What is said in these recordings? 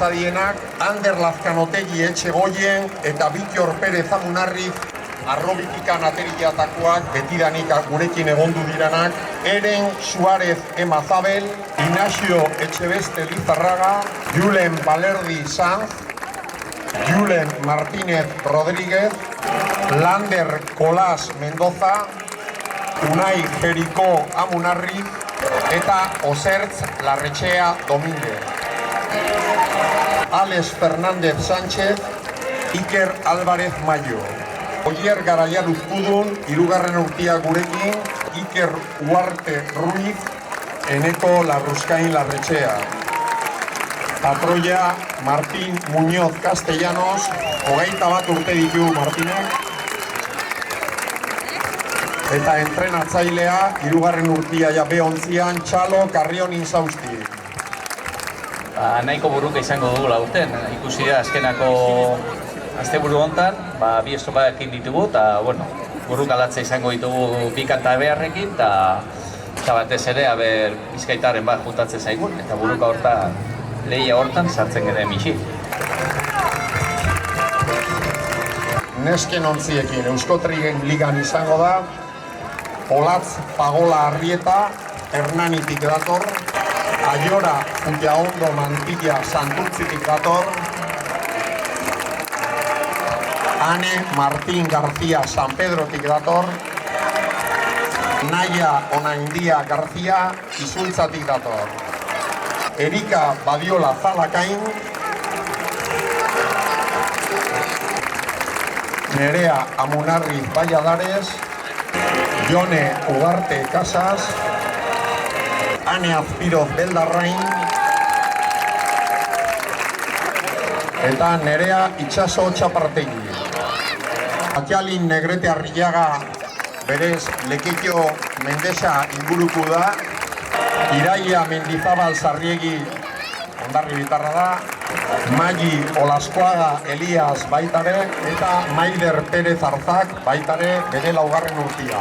pasadienak, Ander Lazkanotegi Etxegoien eta Bikior Perez Amunarriz arrobitikan ateriatakoak betidanik gurekin egondu diranak, Eren Suárez Emazabel, Ignacio Etxebeste Lizarraga, Julen Balerdi Sanz, Julen Martínez Rodríguez, Lander Colás Mendoza, Unai Jeriko Amunarriz eta Osertz Larretxea Domínguez. Alex Fernández Sánchez, Iker Álvarez Mayo. Oier Garaia Luzkudun, 3. urtia gurekin, Iker Uarte Ruiz, Eneko Larruskain Larretxea. Patroia Martín Muñoz Castellanos, 21 urte ditu Martinek. Eta entrenatzailea, 3. urtia ja B11an, Txalo Carrion Insausti. Nahiko buruka izango dugula urten, ikusi da azkenako asteburu hontan, bi estropadekin ditugu, eta buruka latza izango ditugu bi kanta beharrekin, eta batez ere, Bizkaitaren bat juntatzen zaigun, eta buruka hortan, lehia hortan sartzen gede mixi. Nesken ontziekin Euskotrigen ligan izango da, Olatz Pagola Arrieta, Hernanitik dator, Ayora Ullaondo Mantilla Santurtzitik dator, Ane Martín García San Pedrotik dator, Naya Onaindia García Izuntzatik dator, Erika Badiola Zalakain, Nerea Amunarriz Valladares, Jone Ugarte Casas, Ane Azpiroz Beldarrain, eta Nerea Itxaso Txapartegi. Akialin Negrete Arriaga berez Lekitio Mendesa inguruko da, Iraia Mendizabal Sarriegi Ondarri Bitarra da, Magi Olaskoaga Elias baitare, eta Maider Perez Arzak baitare bere 4. urtia.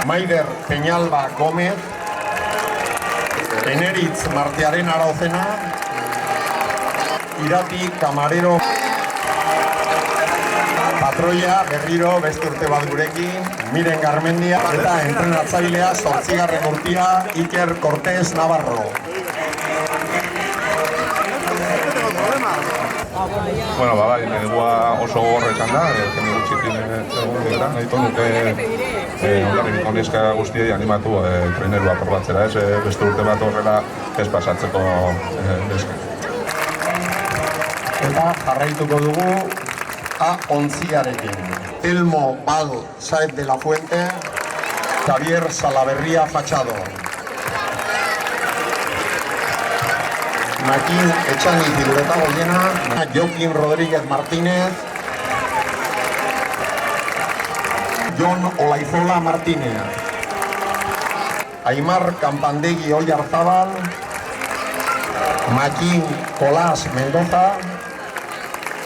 Maider Peñalba Gómez, Eneritz Martiaren Arauzena, Irati Camarero, Patroia berriro beste urte bat gurekin, Miren Garmendia, eta entrenatzailea 8. urtia, Iker Cortés Navarro. Negua oso gogorra izan da, jende gutxikin egun dira, nahi nuke Ondarribiko koneska guztiei animatu trenerua probatzera, beste urte bat horrela ez pasatzeko neska. Eta jarraituko dugu A11arekin. Telmo Bal Saez de la Fuente, Javier Salaberria Fachado. Makin Etxani Zidureta Goiena, Joaquín Rodríguez Martínez, Jon Olaizola Martínez, Aimar Campandegui Ollarzabal, Makin Colás Mendoza,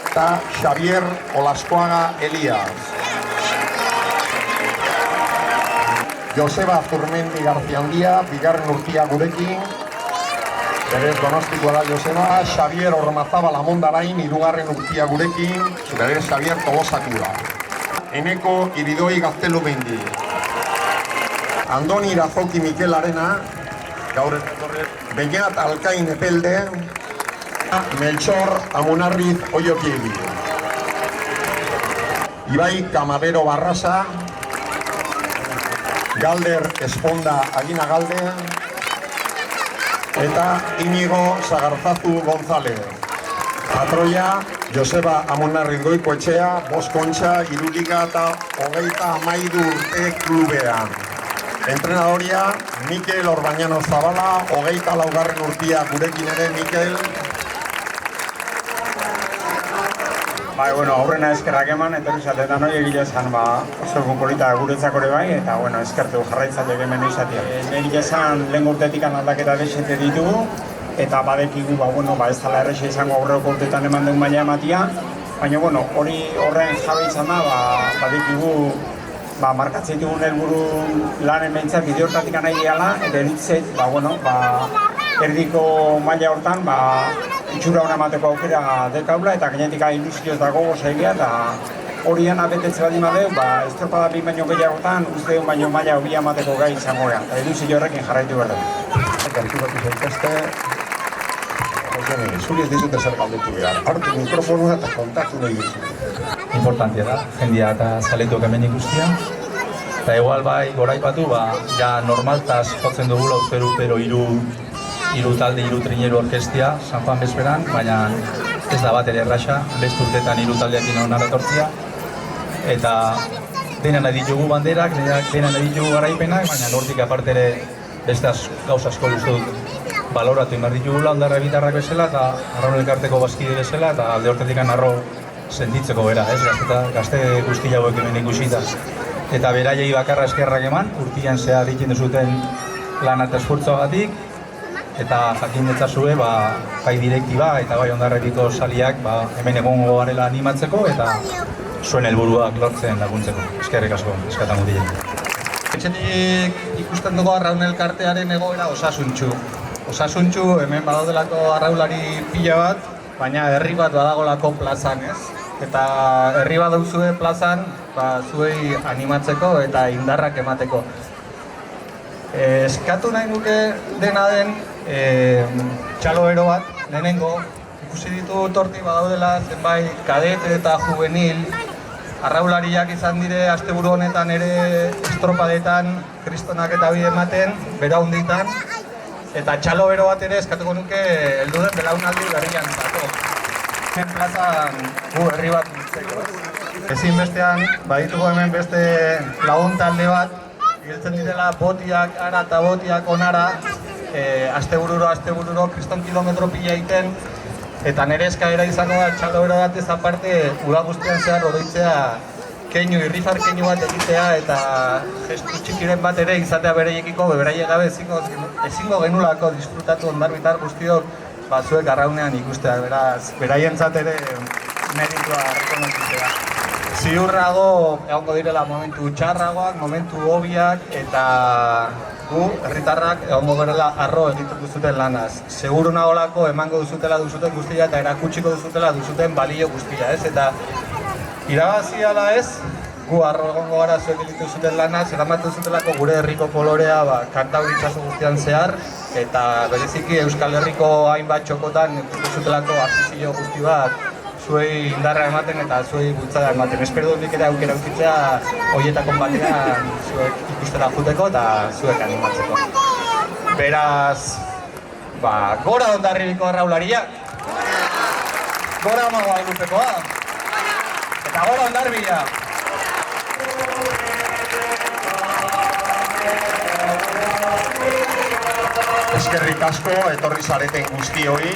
eta Xavier Olaskoaga Elias. Joseba Zurmendi Garziandia, 2. urtia gurekin, berez Donostikoa da Joseba. Xavier Ormazabal Amondarain, 3. urtia gurekin, berez Xavier Tolosakua. Eneko Iridoi Gaztelumendi. Andoni Irazoki Mikel Arena, gaur etorre. Beñat Alkain Epelde, Melchor Amunarriz Oiokiegi. Ibai Camarero Barrasa, Galder Esponda Agina Galde, eta Inigo Sagarzazu González. Patroia, Joseba Amunarriz Goikoetxea, Boskontxa, Iruliga eta 32 urte klubean. Entrenadoria, Mikel Orbañano Zabala, 24. urtia gurekin ere, Mikel. Aurrena eskerrak eman, etorri zatetan hori egile esan oso egun polita guretzak ere bai, eta eskertu jarraitzaileak hemen izatea. Egile esan lehen urtetik aldaketa desete ditugu, eta badekigu ez dela errexea izango aurreko urtetan eman duen baina ematia, baina hori horren jabe izan da, badekigu markatzen ditugun helburu lanen behintzat bide hortatik nahi gehala, eta eritzet, erdiko maila hortan, itxura hona emateko aukera dekaula, eta gainetik ilusioz dago gozailea, eta horian abetetze badi madeu, estropada bi baino gehiagotan, uste duen baino maila hobia emateko gai izango gehan, eta ilusio horrekin jarraitu behar dugu. Gerturatu zaitezte, zuri ez dizute zer galdetu behar. Hartu mikrofonua eta kontatu nahi dizu. Importantia da, jendia eta zaletuak hemen ikustia. Eta igual bai goraipatu, ja normaltaz jotzen dugula urtero hiru talde, hiru trineru orkestia, San Juan bezperan, baina ez da bat ere erraxa, beste urtetan hiru taldeakin honara etortzia. Eta dena nahi ditugu banderak, dena nahi ditugu garaipenak, baina nortik aparte ere beste gauza asko dut baloratu inbar ditugula ondarra bitarrak bezala eta arraun elkarteko bazkide bezala eta alde hortetik arro sentitzeko bera, gazte guzti hauek hemen ikusita. Eta beraiei bakarra eskerrak eman, urtian zehar egiten duzuten lana eta esfortzoagatik, eta jakin detzazue bai direktiba eta bai ondarreriko saliak hemen egongo garela animatzeko eta zuen helburuak lortzen laguntzeko. Eskerrik asko, eskatan mutilen. Etxetik ikusten dugu arraun elkartearen egoera osasuntxu, hemen badaudelako arraulari pila bat, baina herri bat badagolako plazan, ez? Eta herri bat dauzue plazan, zuei animatzeko eta indarrak emateko. Eskatu nahi nuke dena den txaloero bat, lehenengo, ikusi ditu torti badaudela zenbait kadete eta juvenil, arraulariak izan dire asteburu honetan ere estropadetan, kristonak eta bi ematen, bera hunditan, eta txalo bero bat ere eskatuko nuke heldu den belaunaldi berrian zato. Hemen plazan gu herri bat nintzeko. Ezin bestean, baditugu hemen beste lagun talde bat, hiltzen direla botiak ara eta botiak onara, astebururo, kriston kilometro pila egiten, eta nire eskaera izango da txalo bero batez aparte, uda guztian zehar oroitzea irrifar keinu bat egitea eta gestu txikiren bat ere izatea bereiekiko, beraiek gabe ezingo genulako disfrutatu ondarbitar guztiok zuek arraunean ikustea, beraz, beraientzat ere meritua rekonozitzea. Ziurrago egongo direla momentu txarragoak, momentu hobiak eta gu, herritarrak, egongo gerela arro egiten duzuten lanaz. Seguru nagolako emango duzuten guztia eta erakutsiko duzuten balio guztia, ez? Eta irabazi ala ez, gu arro egongo gara zuek egiten zuten lanaz, eramaten zutelako gure herriko kolorea kanta horitzazu guztian zehar, eta bereziki Euskal Herriko hainbat txokotan egiten zutelako artizio guzti bat zuei indarra ematen eta zuei bultzada ematen. Espero dut nik ere aukera ukitzea horietakon batean zuek ikustera juteko eta zuek animatzeko. Beraz, gora Hondarribiko arraularia! Gora Amagoa Lupekoa! Eta gora Hondarribia! Eskerrik asko, etorri zareten guztioi,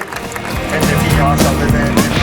jende pila bat zaudeten entetan.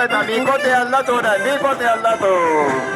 eta bikote aldatu orain, bikote aldatu.